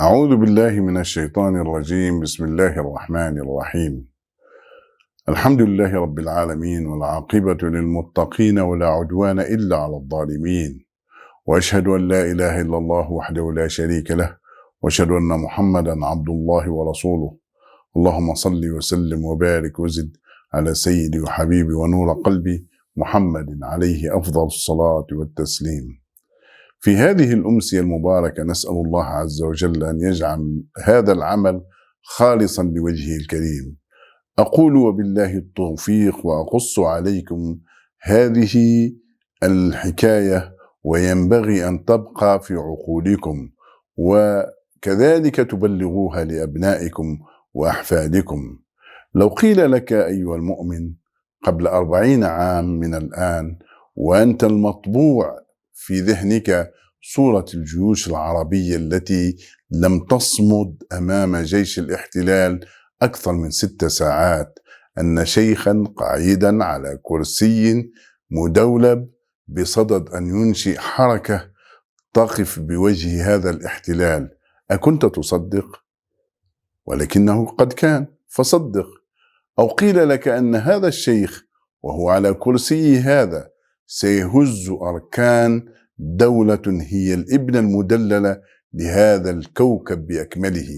أعوذ بالله من الشيطان الرجيم. بسم الله الرحمن الرحيم. الحمد لله رب العالمين، والعاقبة للمتقين، ولا عدوان إلا على الظالمين. وأشهد أن لا إله إلا الله وحده لا شريك له، وأشهد أن محمدا عبد الله ورسوله. اللهم صل وسلم وبارك وزد على سيدي وحبيبي ونور قلبي محمد، عليه أفضل الصلاة والتسليم. في هذه الأمسية المباركة نسأل الله عز وجل أن يجعل هذا العمل خالصا لوجهه الكريم. أقول وبالله التوفيق، وأقص عليكم هذه الحكاية، وينبغي أن تبقى في عقولكم، وكذلك تبلغوها لأبنائكم وأحفادكم. لو قيل لك أيها المؤمن قبل 40 عام من الآن، وأنت المطبوع في ذهنك صورة الجيوش العربية التي لم تصمد أمام جيش الاحتلال أكثر من 6 ساعات، أن شيخا قاعدا على كرسي مدولب بصدد أن ينشئ حركة تقف بوجه هذا الاحتلال، أكنت تصدق؟ ولكنه قد كان، فصدق. أو قيل لك أن هذا الشيخ وهو على كرسي هذا سيهز أركان دولة هي الابنة المدللة لهذا الكوكب بأكمله،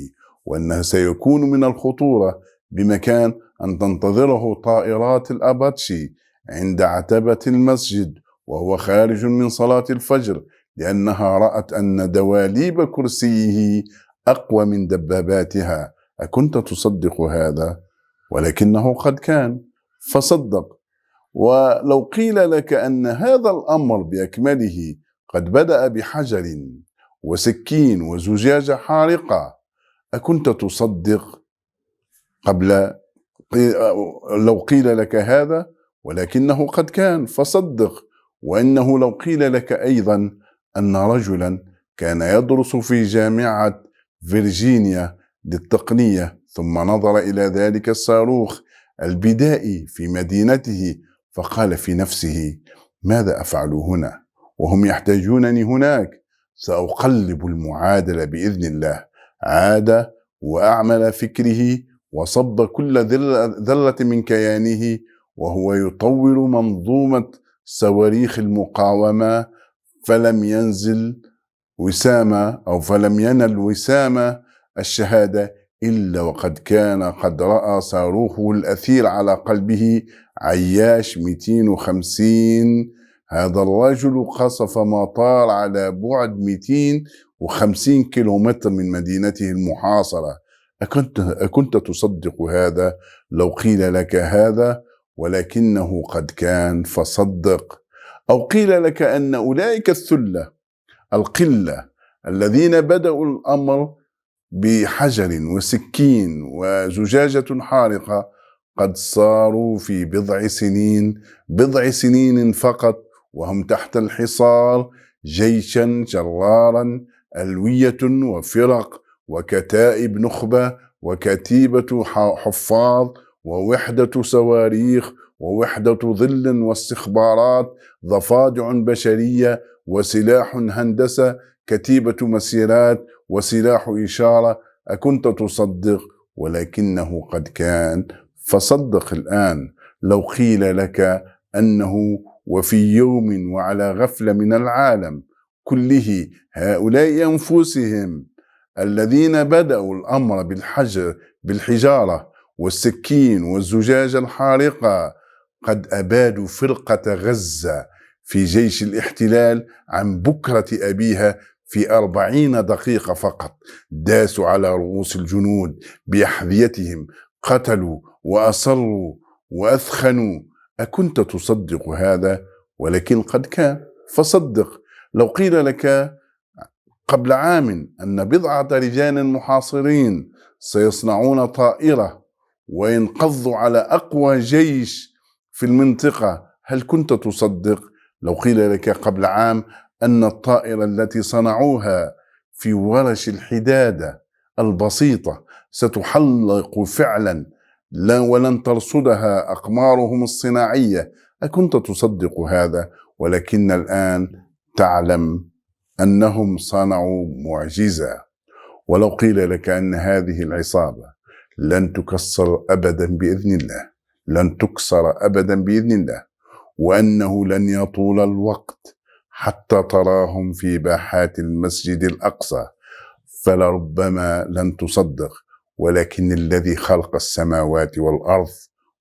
وأنه سيكون من الخطورة بمكان أن تنتظره طائرات الأباتشي عند عتبة المسجد وهو خارج من صلاة الفجر، لأنها رأت أن دواليب كرسيه أقوى من دباباتها. أكنت تصدق هذا؟ ولكنه قد كان، فصدق. ولو قيل لك أن هذا الأمر بأكمله قد بدأ بحجر وسكين وزجاجة حارقة، أكنت تصدق لو قيل لك هذا؟ ولكنه قد كان، فصدق. وإنه لو قيل لك أيضا أن رجلا كان يدرس في جامعة فيرجينيا للتقنية، ثم نظر إلى ذلك الصاروخ البدائي في مدينته فقال في نفسه: ماذا أفعل هنا وهم يحتاجونني هناك؟ سأقلب المعادلة بإذن الله. عاد وأعمل فكره وصب كل ذرة من كيانه وهو يطور منظومة صواريخ المقاومة، فلم ينزل وسامة أو فلم ينل وسامة الشهادة إلا وقد كان قد رأى صاروخه الأثير على قلبه عياش 250. هذا الرجل قصف مطار على بعد 250 كيلومتر من مدينته المحاصرة. أكنت تصدق هذا لو قيل لك هذا؟ ولكنه قد كان، فصدق. أو قيل لك أن أولئك الثلة القلة الذين بدأوا الأمر بحجر وسكين وزجاجة حارقة قد صاروا في بضع سنين فقط وهم تحت الحصار جيشا جرارا، ألوية وفرق وكتائب نخبة وكتيبة حفاظ ووحدة صواريخ ووحدة ظل واستخبارات، ضفادع بشرية وسلاح هندسة، كتيبة مسيرات وسلاح إشارة. أكنت تصدق؟ ولكنه قد كان، فصدق الآن. لو قيل لك أنه وفي يوم وعلى غفلة من العالم كله هؤلاء أنفسهم الذين بدأوا الأمر بالحجارة والسكين والزجاج الحارقة قد أبادوا فرقة غزة في جيش الاحتلال عن بكرة أبيها في 40 دقيقة فقط، داسوا على رؤوس الجنود بأحذيتهم، قتلوا وأصروا وأثخنوا. أكنت تصدق هذا؟ ولكن قد كان، فصدق. لو قيل لك قبل عام أن بضعة رجال محاصرين سيصنعون طائرة وينقضوا على أقوى جيش في المنطقة، هل كنت تصدق؟ لو قيل لك قبل عام أن الطائرة التي صنعوها في ورش الحدادة البسيطة ستحلق فعلا ولن ترصدها أقمارهم الصناعية، أكنت تصدق هذا؟ ولكن الآن تعلم أنهم صنعوا معجزة. ولو قيل لك أن هذه العصابة لن تكسر أبدا بإذن الله، لن تكسر أبدا بإذن الله، وأنه لن يطول الوقت حتى تراهم في باحات المسجد الأقصى، فلربما لن تصدق. ولكن الذي خلق السماوات والأرض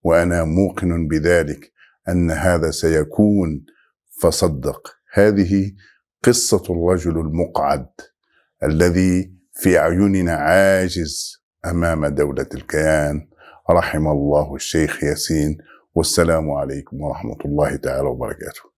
وأنا موقن بذلك أن هذا سيكون فصدق. هذه قصة الرجل المقعد الذي في أعيننا عاجز أمام دولة الكيان، رحم الله الشيخ ياسين. والسلام عليكم ورحمة الله تعالى وبركاته.